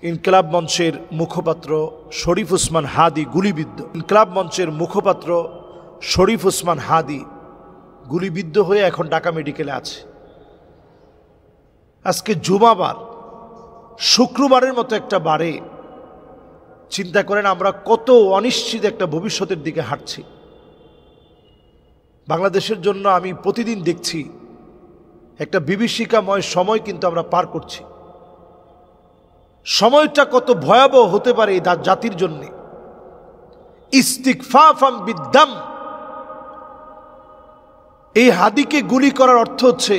ইনকিলাব মঞ্চের মুখপাত্র শরীফ ওসমান হাদি গুলিবিদ্ধ। ইনকিলাব মঞ্চের মুখপাত্র শরীফ ওসমান হাদি গুলিবিদ্ধ হয়ে এখন ঢাকা মেডিকেলে আছে। আজকে জুমাবার, শুক্রবারের মতো একটা বারে চিন্তা করেন আমরা কত অনিশ্চিত একটা ভবিষ্যতের দিকে হাঁটছি। বাংলাদেশের জন্য আমি প্রতিদিন দেখছি একটা বিভীষিকাময় সময় কিন্তু আমরা পার করছি। সময়টা কত ভয়াবহ হতে পারে এই জাতির জন্যে। ইস্তিগফাফাম বিদ্দাম, এই হাদিকে গুলি করার অর্থ হচ্ছে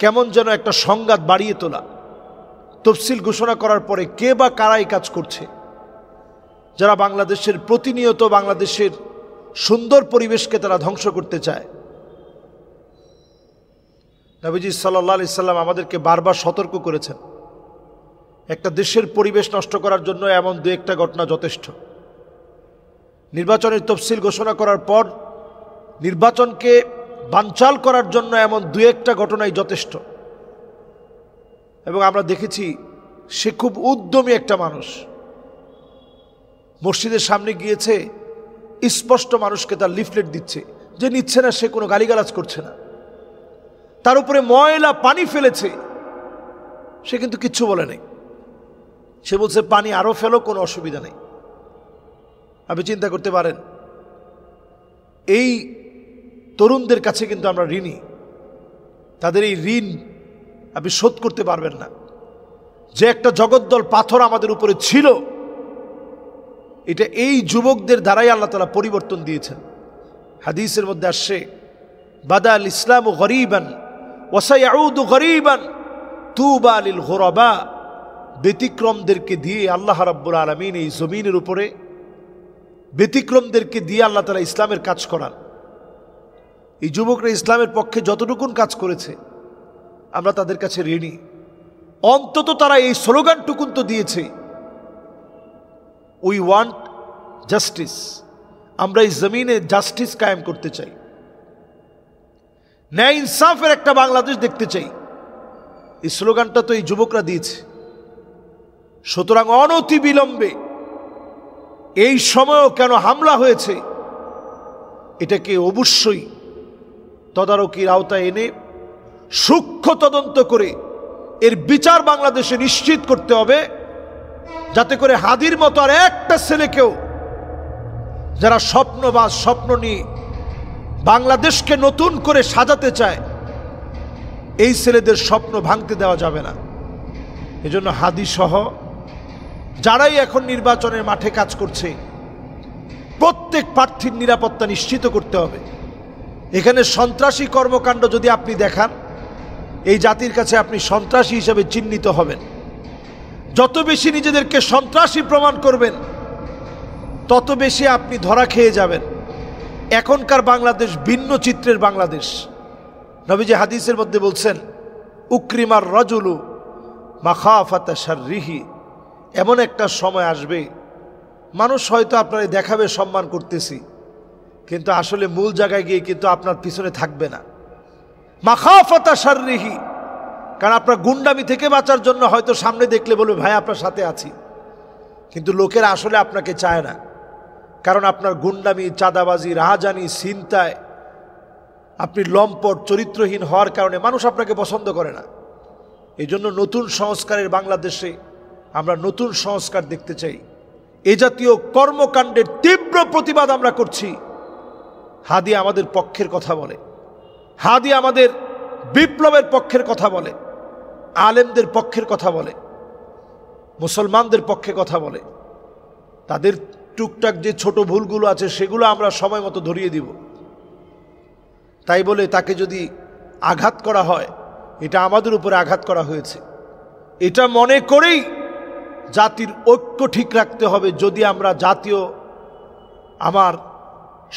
কেমন যেন একটা সংঘাত বাড়িয়ে তোলা। তফসিল ঘোষণা করার পরে কে বা কারাই কাজ করছে, যারা বাংলাদেশের প্রতিনিয়ত বাংলাদেশের সুন্দর পরিবেশকে তারা ধ্বংস করতে চায়। নবীজি সাল্লাল্লাহু আলাইহি সাল্লাম আমাদেরকে বারবার সতর্ক করেছেন, একটা দেশের পরিবেশ নষ্ট করার জন্য এমন দু একটা ঘটনা যথেষ্ট। নির্বাচনের তফসিল ঘোষণা করার পর নির্বাচনকে বানচাল করার জন্য এমন দু একটা ঘটনাই যথেষ্ট। এবং আমরা দেখেছি সে খুব উদ্যমী একটা মানুষ, মসজিদের সামনে গিয়েছে, স্পষ্ট মানুষকে তার লিফলেট দিচ্ছে, যে নিচ্ছে না সে কোনো গালিগালাজ করছে না, তার উপরে ময়লা পানি ফেলেছে, সে কিন্তু কিচ্ছু বলে নেই। সে বলছে পানি আরো ফেলো, কোনো অসুবিধা নেই। আপনি চিন্তা করতে পারেন, এই তরুণদের কাছে কিন্তু আমরা ঋণী। তাদের এই ঋণ আপনি শোধ করতে পারবেন না। যে একটা জগদ্দল পাথর আমাদের উপরে ছিল, এটা এই যুবকদের দ্বারাই আল্লাহ তাআলা পরিবর্তন দিয়েছেন। হাদিসের মধ্যে আসছে, বাদা আল ইসলামু গরীবান ওয়া সায়াউদু গরীবান তুবা লিল গুরাবা। ব্যতিক্রমদেরকে দিয়ে আল্লাহ রাব্বুল আলামিন এই জমিনের উপরে ব্যতিক্রমদেরকে দিয়ে আল্লাহ তাআলা ইসলামের কাজ করান। এই যুবকরা ইসলামের পক্ষে যতটুকুন কাজ করেছে আমরা তাদের কাছে ঋণী। অন্তত তারা এই স্লোগানটুকুন তো দিয়েছে, উই ওয়ান্ট জাস্টিস, আমরা এই জমিনে জাস্টিস কায়েম করতে চাই, ন্যায় ইনসাফের একটা বাংলাদেশ দেখতে চাই। এই স্লোগানটা তো এই যুবকরা দিয়েছে। সুতরাং অনতি বিলম্বে এই সময়ও কেন হামলা হয়েছে, এটাকে অবশ্যই তদারকির আওতায় এনে সূক্ষ্ম তদন্ত করে এর বিচার বাংলাদেশে নিশ্চিত করতে হবে, যাতে করে হাদির মতো আর একটা ছেলেকেও, যারা স্বপ্নবাজ, স্বপ্ন নিয়ে বাংলাদেশকে নতুন করে সাজাতে চায়, এই ছেলেদের স্বপ্ন ভাঙতে দেওয়া যাবে না। এজন্য হাদি সহ যারাই এখন নির্বাচনের মাঠে কাজ করছে, প্রত্যেক প্রার্থীর নিরাপত্তা নিশ্চিত করতে হবে। এখানে সন্ত্রাসী কর্মকাণ্ড যদি আপনি দেখান, এই জাতির কাছে আপনি সন্ত্রাসী হিসেবে চিহ্নিত হবেন। যত বেশি নিজেদেরকে সন্ত্রাসী প্রমাণ করবেন, তত বেশি আপনি ধরা খেয়ে যাবেন। এখনকার বাংলাদেশ ভিন্ন চিত্রের বাংলাদেশ। নবীজি হাদিসের মধ্যে বলছেন, উকরিমার রাজুলু মাখাফাতা শাররিহি। এমন একটা সময় আসবে, মানুষ হয়তো আপনারে দেখাবে সম্মান করতেছি, কিন্তু আসলে মূল জায়গায় গিয়ে কিন্তু আপনার পিছনে থাকবে না। মাখাফাতা শাররিহি, কারণ আপনার গুন্ডামি থেকে বাঁচার জন্য হয়তো সামনে দেখলে বলবে ভাই আপনার সাথে আছি, কিন্তু লোকেরা আসলে আপনাকে চায় না। কারণ আপনার গুন্ডামি, চাঁদাবাজি, রাহাজানি, ছিনতাই, আপনি লম্পট, চরিত্রহীন হওয়ার কারণে মানুষ আপনাকে পছন্দ করে না। এই জন্য নতুন সংস্কারের বাংলাদেশে আমরা নতুন সংস্কার দেখতে চাই। এ জাতীয় কর্মকাণ্ডের তীব্র প্রতিবাদ আমরা করছি। হাদি আমাদের পক্ষের কথা বলে, হাদি আমাদের বিপ্লবের পক্ষের কথা বলে, আলেমদের পক্ষের কথা বলে, মুসলমানদের পক্ষে কথা বলে। তাদের টুকটাক যে ছোট ভুলগুলো আছে সেগুলো আমরা সময় মতো ধরিয়ে দিব। তাই বলে তাকে যদি আঘাত করা হয়, এটা আমাদের উপরে আঘাত করা হয়েছে, এটা মনে করেই জাতির ঐক্য ঠিক রাখতে হবে। যদি আমরা জাতীয় আমার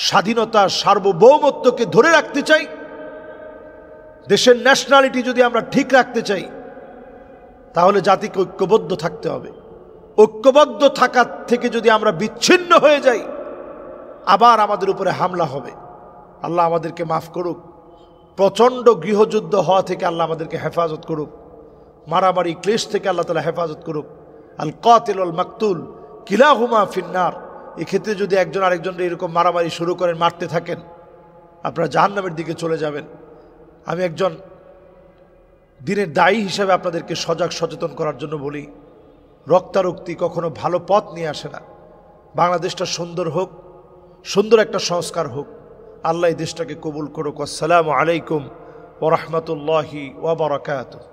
স্বাধীনতা, সার্বভৌমত্বকে ধরে রাখতে চাই, দেশের ন্যাশনালিটি যদি আমরা ঠিক রাখতে চাই, তাহলে জাতিকে ঐক্যবদ্ধ থাকতে হবে। ঐক্যবদ্ধ থাকার থেকে যদি আমরা বিচ্ছিন্ন হয়ে যাই, আবার আমাদের উপরে হামলা হবে। আল্লাহ আমাদেরকে মাফ করুক, প্রচণ্ড গৃহযুদ্ধ হওয়া থেকে আল্লাহ আমাদেরকে হেফাজত করুক। মারামারি ক্লেশ থেকে আল্লাহ তাআলা হেফাজত করুক। আল কাতিল ওয়াল মাকতুল কিলাহুমা ফিন্নার। এক্ষেত্রে যদি একজন আরেকজনকে এরকম মারামারি শুরু করেন, মারতে থাকেন, আপনারা জাহান্নামের দিকে চলে যাবেন। আমি একজন দিনের দায়ী হিসাবে আপনাদেরকে সজাগ সচেতন করার জন্য বলি, রক্তারক্তি কখনো ভালো পথ নিয়ে আসে না। বাংলাদেশটা সুন্দর হোক, সুন্দর একটা সংস্কার হোক। আল্লাহ এই দেশটাকে কবুল করুক। আসসালামু আলাইকুম ওয়া রাহমাতুল্লাহি ওয়া বারাকাতুহু।